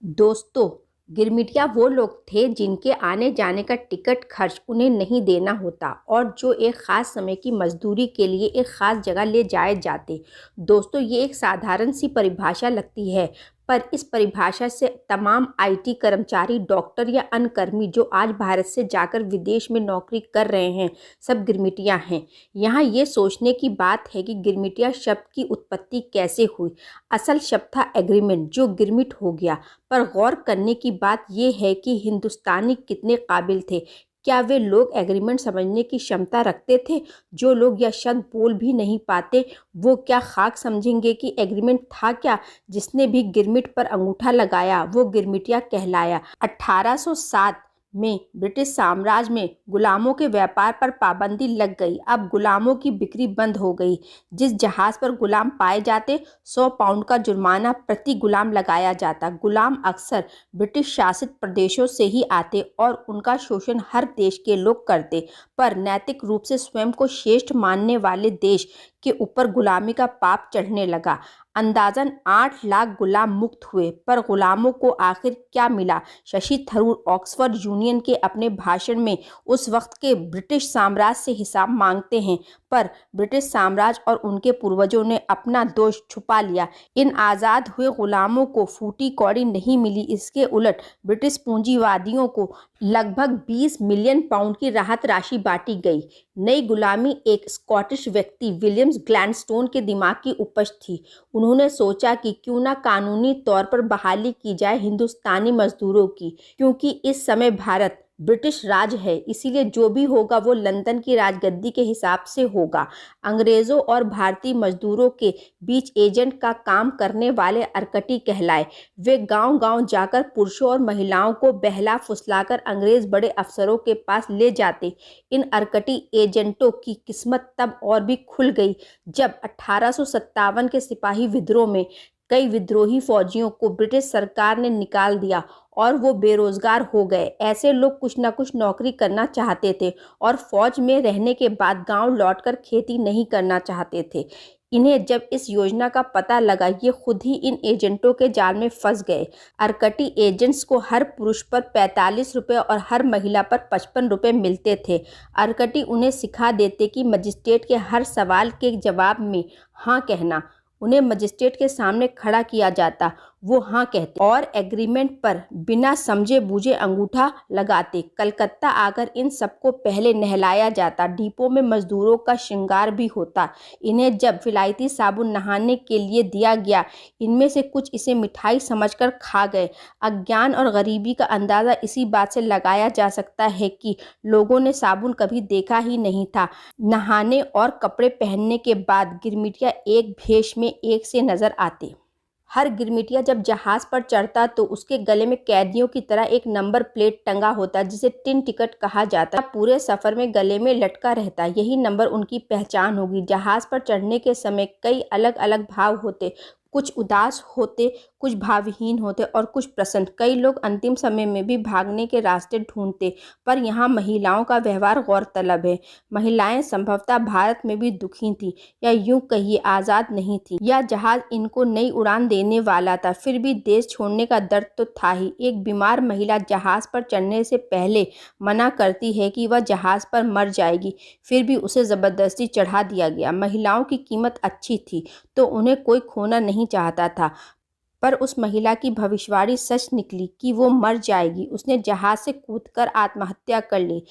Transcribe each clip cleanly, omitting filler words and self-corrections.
दोस्तों, गिरमिटिया वो लोग थे जिनके आने जाने का टिकट खर्च उन्हें नहीं देना होता और जो एक ख़ास समय की मजदूरी के लिए एक ख़ास जगह ले जाए जाते। दोस्तों, ये एक साधारण सी परिभाषा लगती है, पर इस परिभाषा से तमाम आईटी कर्मचारी, डॉक्टर या अन्य कर्मी जो आज भारत से जाकर विदेश में नौकरी कर रहे हैं, सब गिरमिटिया हैं। यहाँ ये सोचने की बात है कि गिरमिटिया शब्द की उत्पत्ति कैसे हुई। असल शब्द था एग्रीमेंट, जो गिरमिट हो गया। पर गौर करने की बात यह है कि हिंदुस्तानी कितने काबिल थे। क्या वे लोग एग्रीमेंट समझने की क्षमता रखते थे? जो लोग यह शब्द बोल भी नहीं पाते, वो क्या खाक समझेंगे कि एग्रीमेंट था क्या? जिसने भी गिरमिट पर अंगूठा लगाया वो गिरमिटिया कहलाया। 1807 में ब्रिटिश साम्राज्य में गुलामों के व्यापार पर पाबंदी लग गई। अब गुलामों की बिक्री बंद हो गई। जिस जहाज पर गुलाम पाए जाते, 100 पाउंड का जुर्माना प्रति गुलाम लगाया जाता। गुलाम अक्सर ब्रिटिश शासित प्रदेशों से ही आते और उनका शोषण हर देश के लोग करते, पर नैतिक रूप से स्वयं को श्रेष्ठ मानने वाले देश के ऊपर गुलामी का पाप चढ़ने लगा। अंदाजन 8 लाख गुलाम मुक्त हुए, पर गुलामों को आखिर क्या मिला? शशि थरूर ऑक्सफोर्ड यूनियन के अपने भाषण में उस वक्त के ब्रिटिश साम्राज्य से हिसाब मांगते हैं, पर ब्रिटिश साम्राज्य और उनके पूर्वजों ने अपना दोष छुपा लिया। इन आज़ाद हुए गुलामों को फूटी कौड़ी नहीं मिली। इसके उलट ब्रिटिश पूंजीवादियों को लगभग 20 मिलियन पाउंड की राहत राशि बांटी गई। नई गुलामी एक स्कॉटिश व्यक्ति विलियम्स ग्लैडस्टोन के दिमाग की उपज थी। उन्होंने सोचा कि क्यों ना कानूनी तौर पर बहाली की जाए हिंदुस्तानी मजदूरों की, क्योंकि इस समय भारत ब्रिटिश राज है, इसीलिए जो भी होगा वो लंदन की राजगद्दी के हिसाब से होगा। अंग्रेज़ों और भारतीय मजदूरों के बीच एजेंट का काम करने वाले अर्कटी कहलाए। वे गांव-गांव जाकर पुरुषों और महिलाओं को बहला फुसलाकर अंग्रेज बड़े अफसरों के पास ले जाते। इन अर्कटी एजेंटों की किस्मत तब और भी खुल गई जब 1857 के सिपाही विद्रोह में कई विद्रोही फौजियों को ब्रिटिश सरकार ने निकाल दिया और वो बेरोजगार हो गए। ऐसे लोग कुछ ना कुछ नौकरी करना चाहते थे और फौज में रहने के बाद गांव लौटकर खेती नहीं करना चाहते थे। इन्हें जब इस योजना का पता लगा, ये खुद ही इन एजेंटों के जाल में फंस गए। अर्कटी एजेंट्स को हर पुरुष पर 45 रुपये और हर महिला पर 55 रुपये मिलते थे। अर्कटी उन्हें सिखा देते कि मजिस्ट्रेट के हर सवाल के जवाब में हाँ कहना। उन्हें मजिस्ट्रेट के सामने खड़ा किया जाता, वो हाँ कहते और एग्रीमेंट पर बिना समझे बूझे अंगूठा लगाते। कलकत्ता आकर इन सबको पहले नहलाया जाता। डिपो में मजदूरों का श्रृंगार भी होता। इन्हें जब विलायती साबुन नहाने के लिए दिया गया, इनमें से कुछ इसे मिठाई समझकर खा गए। अज्ञान और गरीबी का अंदाज़ा इसी बात से लगाया जा सकता है कि लोगों ने साबुन कभी देखा ही नहीं था। नहाने और कपड़े पहनने के बाद गिरमिटिया एक भेष में एक से नजर आते। हर गिरमिटिया जब जहाज पर चढ़ता तो उसके गले में कैदियों की तरह एक नंबर प्लेट टंगा होता, जिसे टिन टिकट कहा जाता। पूरे सफर में गले में लटका रहता। यही नंबर उनकी पहचान होगी। जहाज पर चढ़ने के समय कई अलग अलग भाव होते, कुछ उदास होते, कुछ भावहीन होते और कुछ प्रसन्न। कई लोग अंतिम समय में भी भागने के रास्ते ढूंढते। पर यहाँ महिलाओं का व्यवहार गौरतलब है। महिलाएं संभवतः भारत में भी दुखी थीं, या यूं कहिए आज़ाद नहीं थी। यह जहाज इनको नई उड़ान देने वाला था, फिर भी देश छोड़ने का दर्द तो था ही। एक बीमार महिला जहाज पर चढ़ने से पहले मना करती है कि वह जहाज पर मर जाएगी, फिर भी उसे ज़बरदस्ती चढ़ा दिया गया। महिलाओं की कीमत अच्छी थी तो उन्हें कोई खोना नहीं चाहता था, पर उस महिला की भविष्यवाणी सच निकली कि वो मर जाएगी। उसने जहाज से कूदकर आत्महत्या कर ली।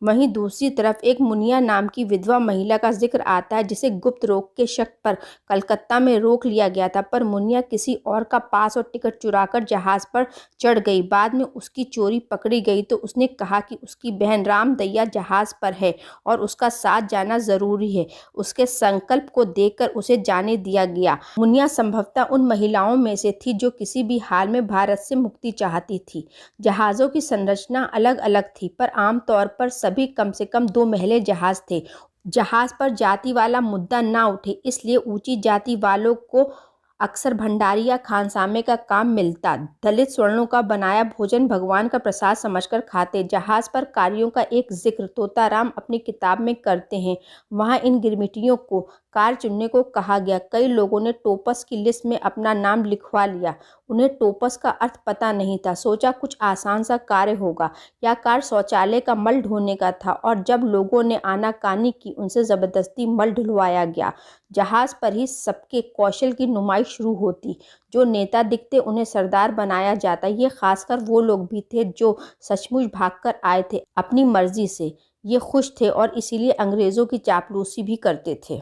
वहीं दूसरी तरफ एक मुनिया नाम की विधवा महिला का जिक्र आता है, जिसे गुप्त रोग के शक पर कलकत्ता में रोक लिया गया था, पर मुनिया किसी और का पास और टिकट चुराकर जहाज पर चढ़ गई। बाद में उसकी चोरी पकड़ी गई तो उसने कहा कि उसकी बहन रामदैया जहाज पर है और उसका साथ जाना जरूरी है। उसके संकल्प को देखकर उसे जाने दिया गया। मुनिया संभवतः उन महिलाओं में से थी जो किसी भी हाल में भारत से मुक्ति चाहती थी। जहाज़ों की संरचना अलग अलग थी, पर आमतौर पर सभी कम से कम 2 महले जहाज थे। जहाज पर जाति वाला मुद्दा ना उठे, इसलिए ऊंची जाति वालों को अक्सर भंडारी या खानसामे का काम मिलता। दलित स्वर्णों का बनाया भोजन भगवान का प्रसाद समझकर खाते। जहाज पर कार्यों का एक जिक्र तोताराम अपनी किताब में करते हैं। वहाँ इन गिरमिटियों को कार चुनने को कहा गया। कई लोगों ने टोपस की लिस्ट में अपना नाम लिखवा लिया। उन्हें टोपस का अर्थ पता नहीं था। सोचा कुछ आसान सा कार्य होगा। यह कार शौचालय का मल ढोने का था और जब लोगों ने आनाकानी की उनसे ज़बरदस्ती मल ढुलवाया गया। जहाज़ पर ही सबके कौशल की नुमाइश शुरू होती। जो नेता दिखते उन्हें सरदार बनाया जाता। ये खासकर वो लोग भी थे जो सचमुच भागकर आए थे अपनी मर्जी से। ये खुश थे और इसीलिए अंग्रेज़ों की चापलूसी भी करते थे।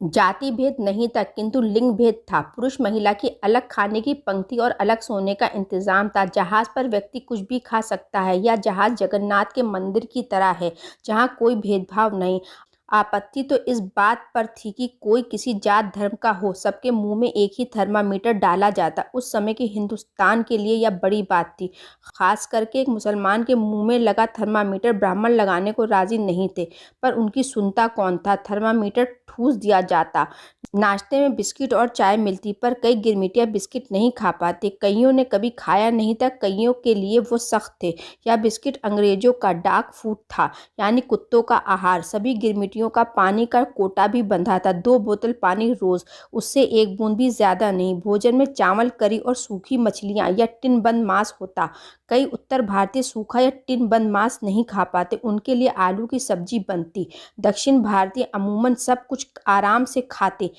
जाति भेद नहीं था किंतु लिंग भेद था। पुरुष महिला की अलग खाने की पंक्ति और अलग सोने का इंतजाम था। जहाज़ पर व्यक्ति कुछ भी खा सकता है। यह जहाज़ जगन्नाथ के मंदिर की तरह है जहाँ कोई भेदभाव नहीं। आपत्ति तो इस बात पर थी कि कोई किसी जात धर्म का हो, सबके मुंह में एक ही थर्मामीटर डाला जाता। उस समय के हिंदुस्तान के लिए यह बड़ी बात थी। खास करके एक मुसलमान के मुंह में लगा थर्मामीटर ब्राह्मण लगाने को राजी नहीं थे, पर उनकी सुनता कौन था। थर्मामीटर ठूस दिया जाता। नाश्ते में बिस्किट और चाय मिलती, पर कई गिरमिटिया बिस्किट नहीं खा पाते। कईयों ने कभी खाया नहीं था, कईयों के लिए वो सख्त थे। यह बिस्किट अंग्रेजों का डाक फूड था, यानी कुत्तों का आहार। सभी गिरमिटियों का पानी का कोटा भी बंधा था, 2 बोतल पानी रोज, उससे 1 बूंद भी ज्यादा नहीं। भोजन में चावल, करी और सूखी मछलियां या टिन बंद मांस होता। कई उत्तर भारतीय सूखा या टिन बंद मांस नहीं खा पाते, उनके लिए आलू की सब्जी बनती। दक्षिण भारतीय अमूमन सब कुछ आराम से खाते।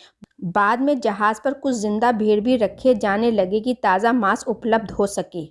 बाद में जहाज पर कुछ जिंदा भेड़ भी रखे जाने लगे कि ताज़ा मांस उपलब्ध हो सके।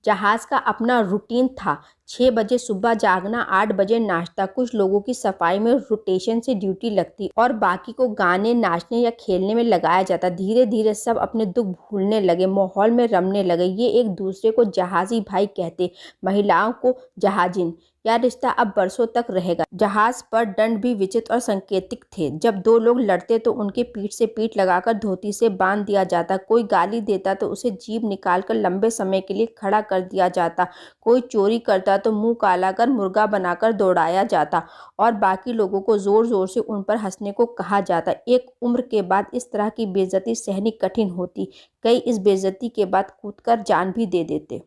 जहाज का अपना रूटीन था। 6 बजे सुबह जागना, 8 बजे नाश्ता। कुछ लोगों की सफाई में रोटेशन से ड्यूटी लगती और बाकी को गाने, नाचने या खेलने में लगाया जाता। धीरे धीरे सब अपने दुख भूलने लगे, माहौल में रमने लगे। ये एक दूसरे को जहाजी भाई कहते, महिलाओं को जहाजिन। यह रिश्ता अब बरसों तक रहेगा। जहाज पर दंड भी विचित्र और सांकेतिक थे। जब 2 लोग लड़ते तो उनके पीठ से पीठ लगाकर धोती से बांध दिया जाता। कोई गाली देता तो उसे जीभ निकालकर लंबे समय के लिए खड़ा कर दिया जाता। कोई चोरी करता तो मुंह काला कर मुर्गा बनाकर दौड़ाया जाता और बाकी लोगों को जोर जोर से उन पर हंसने को कहा जाता। एक उम्र के बाद इस तरह की बेइज्जती सहनी कठिन होती। कई इस बेइज्जती के बाद कूदकर जान भी दे देते।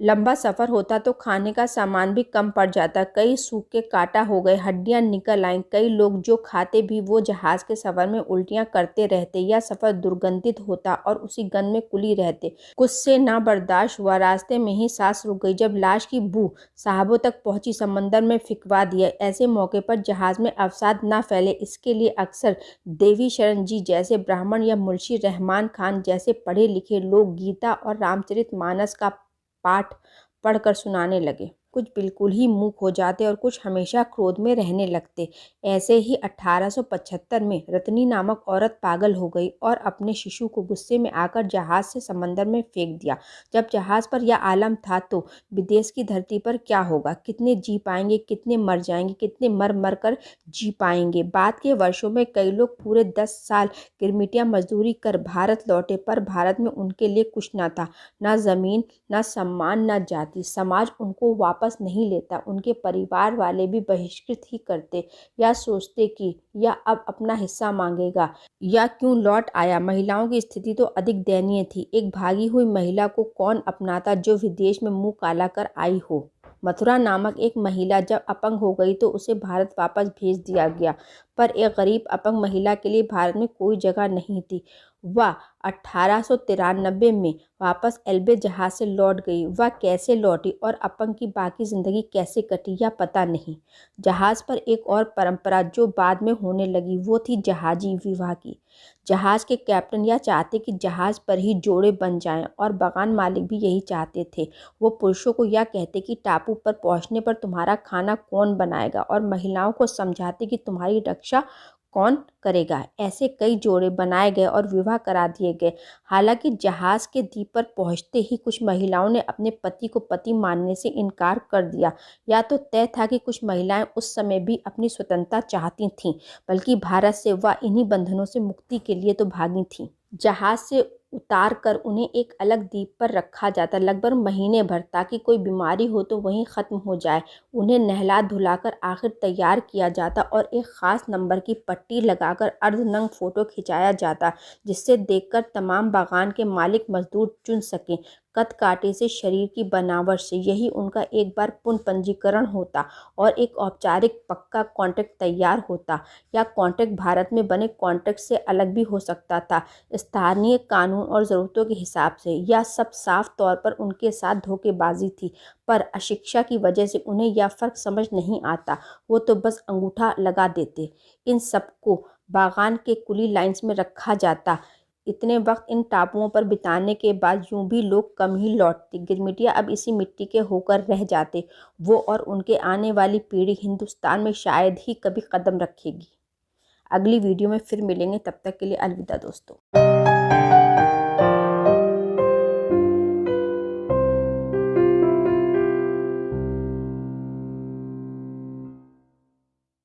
लंबा सफ़र होता तो खाने का सामान भी कम पड़ जाता। कई सूखे काटा हो गए, हड्डियां निकल आईं। कई लोग जो खाते भी वो जहाज़ के सफ़र में उल्टियां करते रहते। यह सफ़र दुर्गंधित होता और उसी गंध में कुली रहते। कुछ से ना बर्दाश्त हुआ, रास्ते में ही सांस रुक गई। जब लाश की बू साहबों तक पहुंची, समंदर में फिकवा दिया। ऐसे मौके पर जहाज़ में अवसाद ना फैले, इसके लिए अक्सर देवी शरण जी जैसे ब्राह्मण या मुंशी रहमान खान जैसे पढ़े लिखे लोग गीता और रामचरितमानस का पाठ पढ़कर सुनाने लगे। कुछ बिल्कुल ही मूक हो जाते और कुछ हमेशा क्रोध में रहने लगते। ऐसे ही 1875 में रतनी नामक औरत पागल हो गई और अपने शिशु को गुस्से में आकर जहाज से समंदर में फेंक दिया। जब जहाज पर यह आलम था तो विदेश की धरती पर क्या होगा? कितने जी पाएंगे, कितने मर जाएंगे, कितने मर मर कर जी पाएंगे? बाद के वर्षों में कई लोग पूरे 10 साल गिरमिटिया मजदूरी कर भारत लौटे, पर भारत में उनके लिए कुछ न था, न जमीन, न सम्मान, न जाति। समाज उनको वापस नहीं लेता। उनके परिवार वाले भी बहिष्कृत ही करते, या सोचते कि यह अब अपना हिस्सा मांगेगा, या क्यों लौट आया। महिलाओं की स्थिति तो अधिक दयनीय थी। एक भागी हुई महिला को कौन अपनाता जो विदेश में मुंह काला कर आई हो। मथुरा नामक एक महिला जब अपंग हो गई तो उसे भारत वापस भेज दिया गया, पर एक गरीब अपंग महिला के लिए भारत में कोई जगह नहीं थी। वह 1893 में वापस एल्बे जहाज से लौट गई। वह कैसे लौटी और अपंग की बाकी जिंदगी कैसे कटी, यह पता नहीं। जहाज पर एक और परंपरा जो बाद में होने लगी वो थी जहाजी विवाह की। जहाज के कैप्टन यह चाहते कि जहाज पर ही जोड़े बन जाएं और बगान मालिक भी यही चाहते थे। वो पुरुषों को यह कहते कि टापू पर पहुंचने पर तुम्हारा खाना कौन बनाएगा, और महिलाओं को समझाते कि तुम्हारी रक्षा कौन करेगा। ऐसे कई जोड़े बनाए गए और विवाह करा दिए गए। हालांकि जहाज के द्वीप पर पहुंचते ही कुछ महिलाओं ने अपने पति को पति मानने से इनकार कर दिया। या तो तय था कि कुछ महिलाएं उस समय भी अपनी स्वतंत्रता चाहती थीं, बल्कि भारत से वह इन्हीं बंधनों से मुक्ति के लिए तो भागी थीं। जहाज से उतार कर उन्हें एक अलग द्वीप पर रखा जाता लगभग महीने भर, ताकि कोई बीमारी हो तो वहीं ख़त्म हो जाए। उन्हें नहला धुलाकर आखिर तैयार किया जाता और एक ख़ास नंबर की पट्टी लगाकर अर्धनग्न फ़ोटो खिंचाया जाता, जिससे देखकर तमाम बागान के मालिक मजदूर चुन सकें। कद काटे से शरीर की बनावट से यही उनका एक बार पुनः पंजीकरण होता और एक औपचारिक पक्का कॉन्ट्रैक्ट तैयार होता। या कॉन्ट्रैक्ट भारत में बने कॉन्ट्रैक्ट से अलग भी हो सकता था, स्थानीय कानून और ज़रूरतों के हिसाब से। यह सब साफ तौर पर उनके साथ धोखेबाजी थी, पर अशिक्षा की वजह से उन्हें यह फ़र्क समझ नहीं आता। वो तो बस अंगूठा लगा देते। इन सबको बागान के कुली लाइन्स में रखा जाता। इतने वक्त इन टापुओं पर बिताने के बाद यूं भी लोग कम ही लौटते। गिरमिटिया अब इसी मिट्टी के होकर रह जाते। वो और उनके आने वाली पीढ़ी हिंदुस्तान में शायद ही कभी कदम रखेगी। अगली वीडियो में फिर मिलेंगे, तब तक के लिए अलविदा दोस्तों।